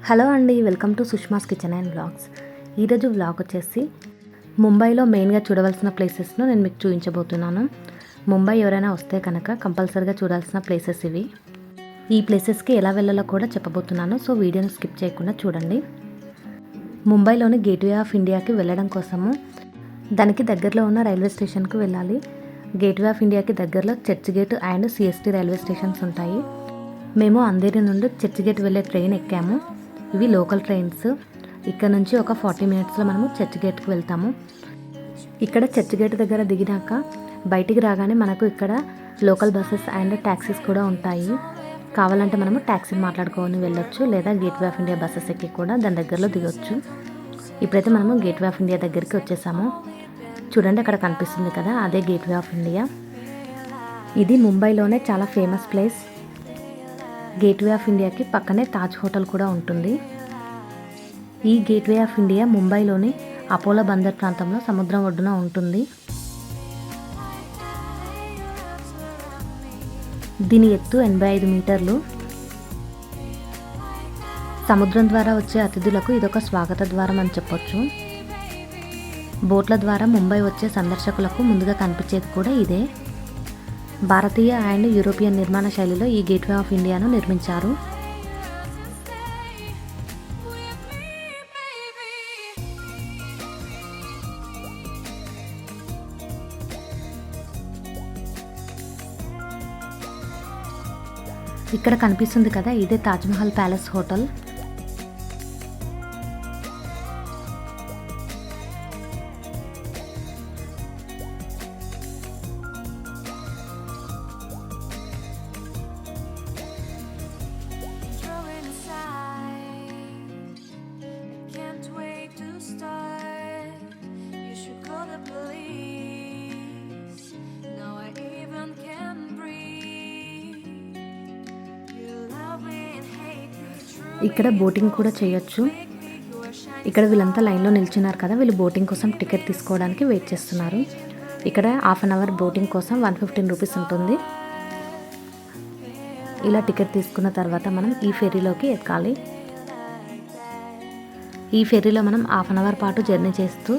Hello అండి, welcome to Sushma's kitchen and vlogs. ఈరోజు vlog వచ్చేసి ముంబైలో మెయిన్గా చూడవలసిన ప్లేసెస్ను నేను మీకు చూపించబోతున్నాను. ముంబై ఎవరైనా వస్తే కనుక కంపల్సరీగా చూడాల్సిన ప్లేసెస్ ఇవి. ఈ ప్లేసెస్కి ఎలా వెళ్ళాలో కూడా చెప్పబోతున్నాను, సో వీడియోని స్కిప్ చేయకుండా చూడండి. ముంబైలోని గేట్వే ఆఫ్ ఇండియాకి వెళ్ళడం కోసము దానికి దగ్గరలో ఉన్న రైల్వే స్టేషన్కి వెళ్ళాలి. గేట్వే ఆఫ్ ఇండియాకి దగ్గరలో church gate and CST railway stations ఉంటాయి. మేము అంధేరి నుండి చర్చ్ గేట్ వెళ్ళే ట్రైన్ ఎక్కాము. ఇవి లోకల్ ట్రైన్స్. ఇక్కడ నుంచి ఒక 40 మినిట్స్లో మనము చర్చ్ గేట్కి వెళ్తాము. ఇక్కడ చర్చ్ గేట్ దగ్గర దిగినాక బయటికి రాగానే మనకు ఇక్కడ లోకల్ బస్సెస్ అండ్ ట్యాక్సీస్ కూడా ఉంటాయి. కావాలంటే మనము ట్యాక్సీ మాట్లాడుకొని వెళ్ళొచ్చు, లేదా గేట్వే ఆఫ్ ఇండియా బస్సెస్ ఎక్కి కూడా దాని దగ్గరలో దిగొచ్చు. ఇప్పుడైతే మనము గేట్వే ఆఫ్ ఇండియా దగ్గరికి వచ్చేసాము. చూడండి, అక్కడ కనిపిస్తుంది కదా, అదే గేట్వే ఆఫ్ ఇండియా. ఇది ముంబైలోనే చాలా ఫేమస్ ప్లేస్. గేట్వే ఆఫ్ ఇండియాకి పక్కనే తాజ్ హోటల్ కూడా ఉంటుంది. ఈ గేట్వే ఆఫ్ ఇండియా ముంబైలోని అపోలో బందర్ ప్రాంతంలో సముద్రం ఒడ్డున ఉంటుంది. దీని ఎత్తు 85 మీటర్లు. సముద్రం ద్వారా వచ్చే అతిథులకు ఇదొక స్వాగత ద్వారం అని చెప్పొచ్చు. బోట్ల ద్వారా ముంబై వచ్చే సందర్శకులకు ముందుగా కనిపించేది కూడా ఇదే. భారతీయ అండ్ యూరోపియన్ నిర్మాణ శైలిలో ఈ గేట్వే ఆఫ్ ఇండియాను నిర్మించారు. ఇక్కడ కనిపిస్తుంది కదా, ఇదే తాజ్మహల్ ప్యాలెస్ హోటల్. ఇక్కడ బోటింగ్ కూడా చేయొచ్చు. ఇక్కడ వీళ్ళంతా లైన్లో నిల్చున్నారు కదా, వీళ్ళు బోటింగ్ కోసం టికెట్ తీసుకోవడానికి వెయిట్ చేస్తున్నారు. ఇక్కడ హాఫ్ అన్ అవర్ బోటింగ్ కోసం 115 రూపీస్ ఉంటుంది. ఇలా టికెట్ తీసుకున్న తర్వాత మనం ఈ ఫెర్రీలోకి ఎక్కాలి. ఈ ఫెర్రీలో మనం హాఫ్ అన్ అవర్ పాటు జర్నీ చేస్తూ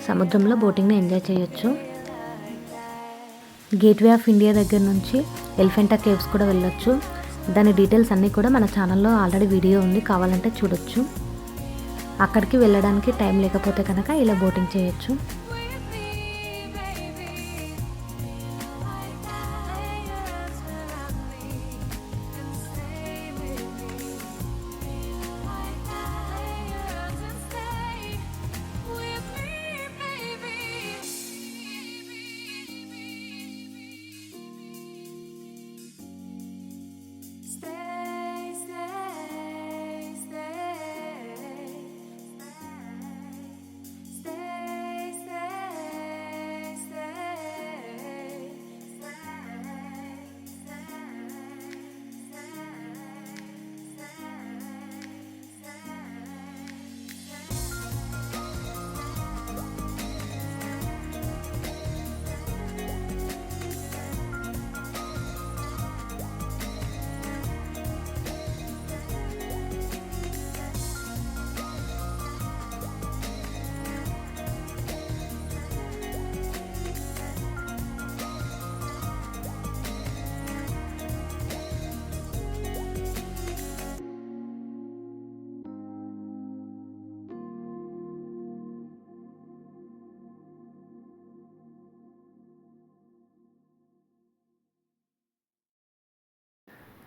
సముద్రంలో బోటింగ్ని ఎంజాయ్ చేయొచ్చు. గేట్వే ఆఫ్ ఇండియా దగ్గర నుంచి ఎలిఫెంటా కేవ్స్ కూడా వెళ్ళొచ్చు. దాని డీటెయిల్స్ అన్నీ కూడా మన ఛానల్లో ఆల్రెడీ వీడియో ఉంది, కావాలంటే చూడొచ్చు. అక్కడికి వెళ్ళడానికి టైం లేకపోతే కనుక ఇలా బోటింగ్ చేయొచ్చు.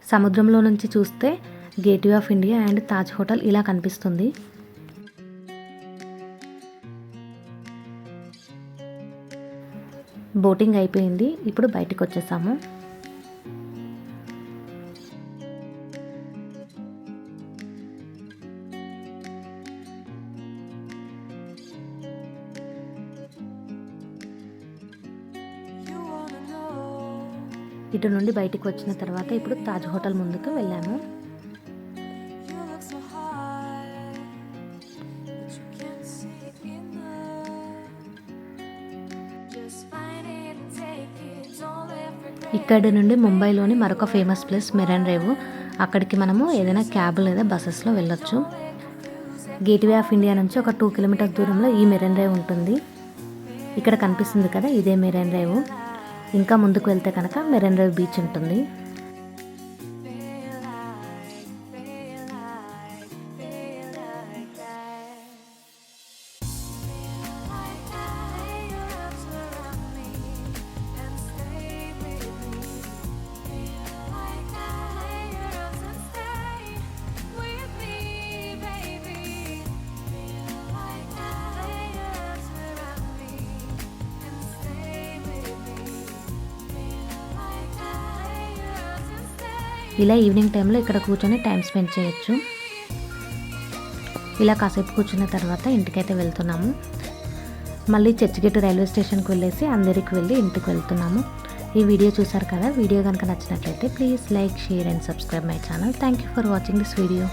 సముద్రంలో నుంచి చూస్తే gateway of India and Taj hotel ఇలా కనిపిస్తుంది. బోటింగ్ అయిపోయింది, ఇప్పుడు బయటికి వచ్చేసాము. ఇటు నుండి బయటికి వచ్చిన తర్వాత ఇప్పుడు తాజ్ హోటల్ ముందుకు వెళ్ళాము. ఇక్కడి నుండి ముంబైలోని మరొక ఫేమస్ ప్లేస్ మెరైన్ డ్రైవ్, అక్కడికి మనము ఏదైనా క్యాబ్ లేదా బస్సెస్లో వెళ్ళొచ్చు. గేట్వే ఆఫ్ ఇండియా నుంచి ఒక 2 కిలోమీటర్స్ దూరంలో ఈ మెరైన్ డ్రైవ్ ఉంటుంది. ఇక్కడ కనిపిస్తుంది కదా, ఇదే మెరైన్ డ్రైవ్. ఇంకా ముందుకు వెళ్తే కనుక మెరైన్ డ్రైవ్ బీచ్ ఉంటుంది. ఇలా ఈవినింగ్ టైంలో ఇక్కడ కూర్చొని టైం స్పెండ్ చేయొచ్చు. ఇలా కాసేపు కూర్చున్న తర్వాత ఇంటికైతే వెళ్తున్నాము. మళ్ళీ చర్చిగేట్ రైల్వే స్టేషన్కి వెళ్ళేసి అందరికి వెళ్ళి ఇంటికి వెళ్తున్నాము. ఈ వీడియో చూసారు కదా, వీడియో కనుక నచ్చినట్లయితే please like, share and subscribe my channel. Thank you for watching this video.